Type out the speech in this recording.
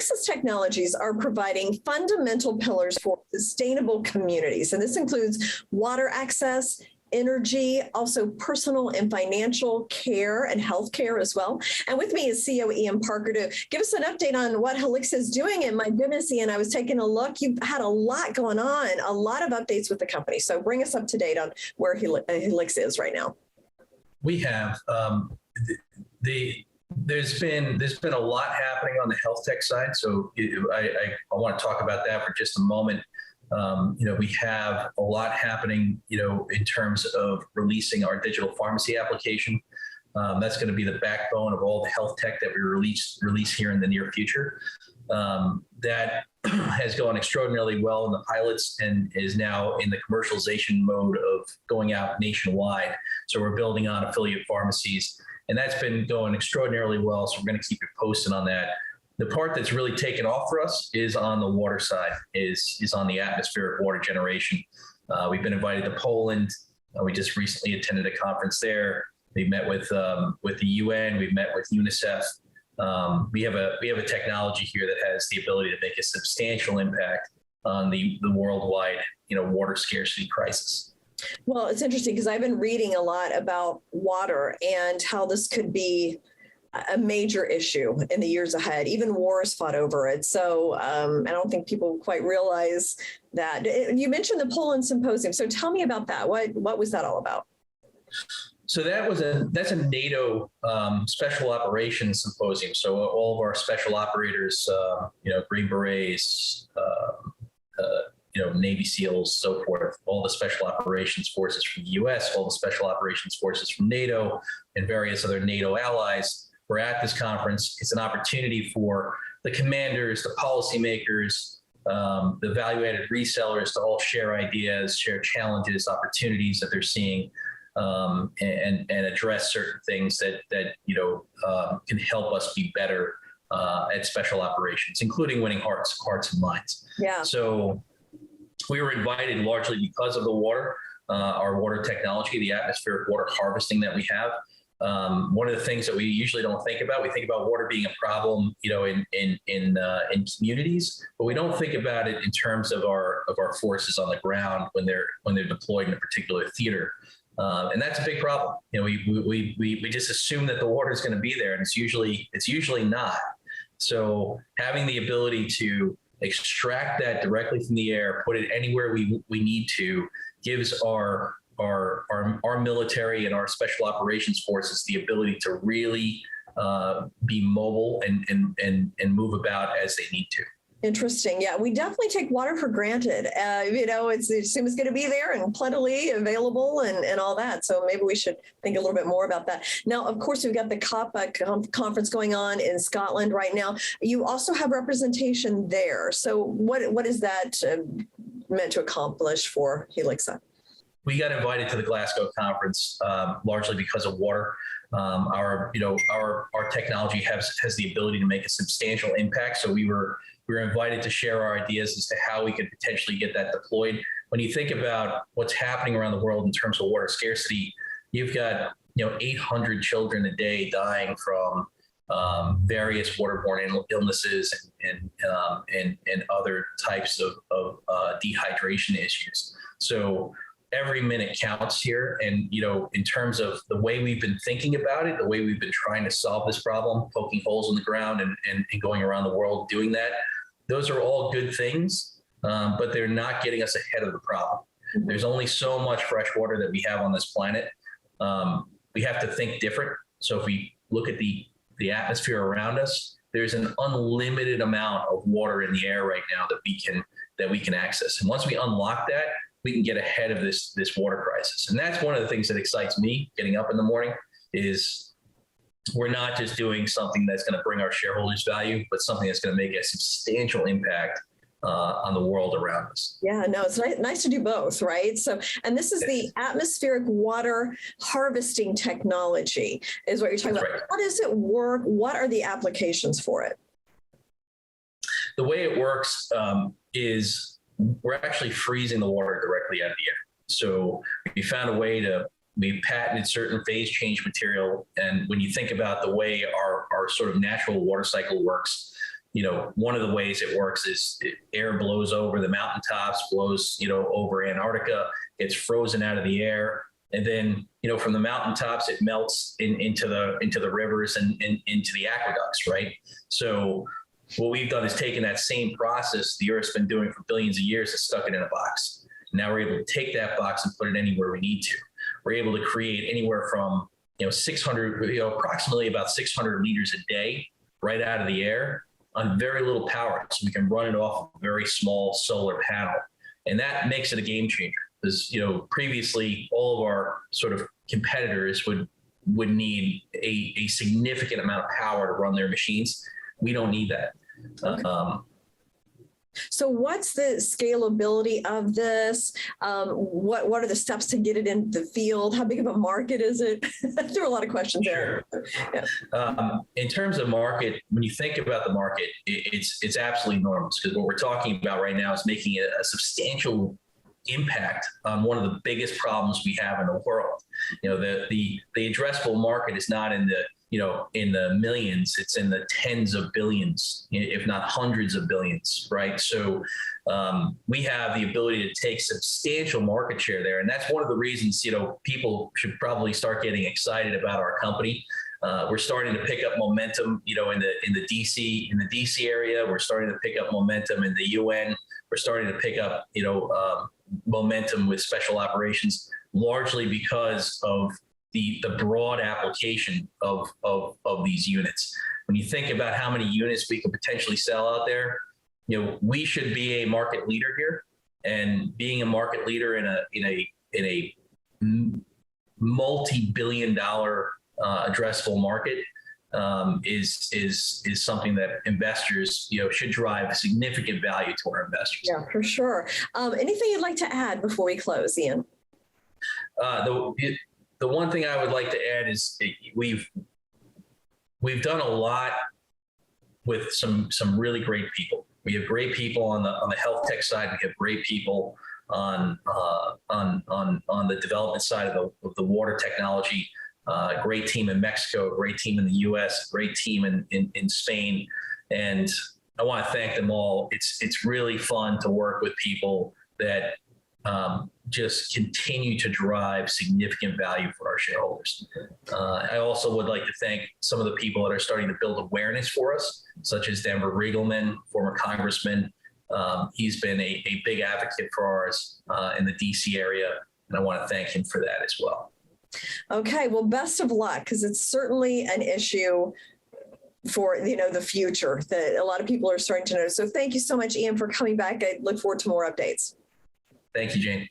Helixus Technologies are providing fundamental pillars for sustainable communities, and this includes water access, energy, also personal and financial care and healthcare as well. And with me is CEO Ian Parker to give us an update on what Helixus is doing. And my goodness, Ian, I was taking a look. You've had a lot going on, a lot of updates with the company. So bring us up to date on where Helixus is right now. We have there's been a lot happening on the health tech side. So I want to talk about that for just a moment. We have a lot happening, in terms of releasing our digital pharmacy application. That's going to be the backbone of all the health tech that we release here in the near future. That has gone extraordinarily well in the pilots and is now in the commercialization mode of going out nationwide. So we're building on affiliate pharmacies, and that's been going extraordinarily well. So we're going to keep you posted on that. The part that's really taken off for us is on the water side, is on the atmospheric water generation. We've been invited to Poland. We just recently attended a conference there. We met with the UN. We've met with UNICEF. We have a technology here that has the ability to make a substantial impact on the worldwide, water scarcity crisis. Well, it's interesting because I've been reading a lot about water and how this could be a major issue in the years ahead. Even wars fought over it. So I don't think people quite realize that. You mentioned the Poland Symposium. So tell me about that. What was that all about? So that's a NATO special operations symposium. So all of our special operators, Green Berets, Navy SEALs, so forth, all the special operations forces from the US, all the special operations forces from NATO and various other NATO allies. We're at this conference. It's an opportunity for the commanders, the policymakers, the value-added resellers to all share ideas, share challenges, opportunities that they're seeing, and address certain things that can help us be better at special operations, including winning hearts and minds. Yeah. So we were invited largely because of the water, our water technology, the atmospheric water harvesting that we have. One of the things that we usually don't think about, we think about water being a problem, in communities, but we don't think about it in terms of our forces on the ground when they're deployed in a particular theater, and that's a big problem. We just assume that the water is going to be there, and it's usually not. So having the ability to extract that directly from the air, put it anywhere we need to, gives our military and our special operations forces the ability to really be mobile and move about as they need to. Interesting. Yeah, we definitely take water for granted. Assume it's going to be there and plentifully available and all that. So maybe we should think a little bit more about that. Now, of course, we've got the COP conference going on in Scotland right now. You also have representation there. So what is that meant to accomplish for Helixus? We got invited to the Glasgow conference largely because of water. Our technology has the ability to make a substantial impact. So we were invited to share our ideas as to how we could potentially get that deployed. When you think about what's happening around the world in terms of water scarcity, you've got 800 children a day dying from various waterborne illnesses and other types of dehydration issues. So every minute counts here. And, in terms of the way we've been thinking about it, the way we've been trying to solve this problem, poking holes in the ground and going around the world doing that, those are all good things, but they're not getting us ahead of the problem. Mm-hmm. There's only so much fresh water that we have on this planet. We have to think different. So if we look at the atmosphere around us, there's an unlimited amount of water in the air right now that we can access. And once we unlock that, we can get ahead of this water crisis. And that's one of the things that excites me getting up in the morning is we're not just doing something that's going to bring our shareholders value, but something that's going to make a substantial impact on the world around us. Yeah, no, it's nice to do both, right? So, and this is the atmospheric water harvesting technology is what you're talking about. Right. How does it work? What are the applications for it? The way it works is we're actually freezing the water directly out of the air. So we found a way we patented certain phase change material. And when you think about the way our sort of natural water cycle works, one of the ways it works is air blows over the mountaintops, blows, over Antarctica, gets frozen out of the air. And then, from the mountaintops, it melts into the rivers and into the aqueducts, right? So what we've done is taken that same process the Earth's been doing for billions of years and stuck it in a box. Now we're able to take that box and put it anywhere we need to. We're able to create anywhere from, 600, approximately about 600 liters a day right out of the air on very little power. So we can run it off a very small solar panel. And that makes it a game changer. Because, previously all of our sort of competitors would need a significant amount of power to run their machines. We don't need that. Okay. So what's the scalability of this? What are the steps to get it in the field? How big of a market is it? There are a lot of questions there. Yeah. In terms of market, when you think about the market, it's absolutely enormous, because what we're talking about right now is making a substantial impact on one of the biggest problems we have in the world. The addressable market is not in the in the millions, it's in the tens of billions, if not hundreds of billions, right? So we have the ability to take substantial market share there. And that's one of the reasons, people should probably start getting excited about our company. We're starting to pick up momentum, in the DC area. We're starting to pick up momentum in the UN. We're starting to pick up, momentum with special operations, largely because of the broad application of these units. When you think about how many units we could potentially sell out there, we should be a market leader here, and being a market leader in a multi-billion-dollar addressable market is something that investors should drive significant value to our investors. Yeah, for sure. Anything you'd like to add before we close, Ian? The one thing I would like to add is we've done a lot with some really great people. We have great people on the health tech side. We have great people on the development side of the water technology. Great team in Mexico, great team in the U.S., great team in Spain, and I want to thank them all. It's really fun to work with people that just continue to drive significant value for our shareholders. I also would like to thank some of the people that are starting to build awareness for us, such as Denver Riegelman, former congressman. He's been a big advocate for ours in the DC area, and I want to thank him for that as well. Okay, well, best of luck, because it's certainly an issue for the future that a lot of people are starting to know. So thank you so much, Ian, for coming back. I look forward to more updates. Thank you, Jane.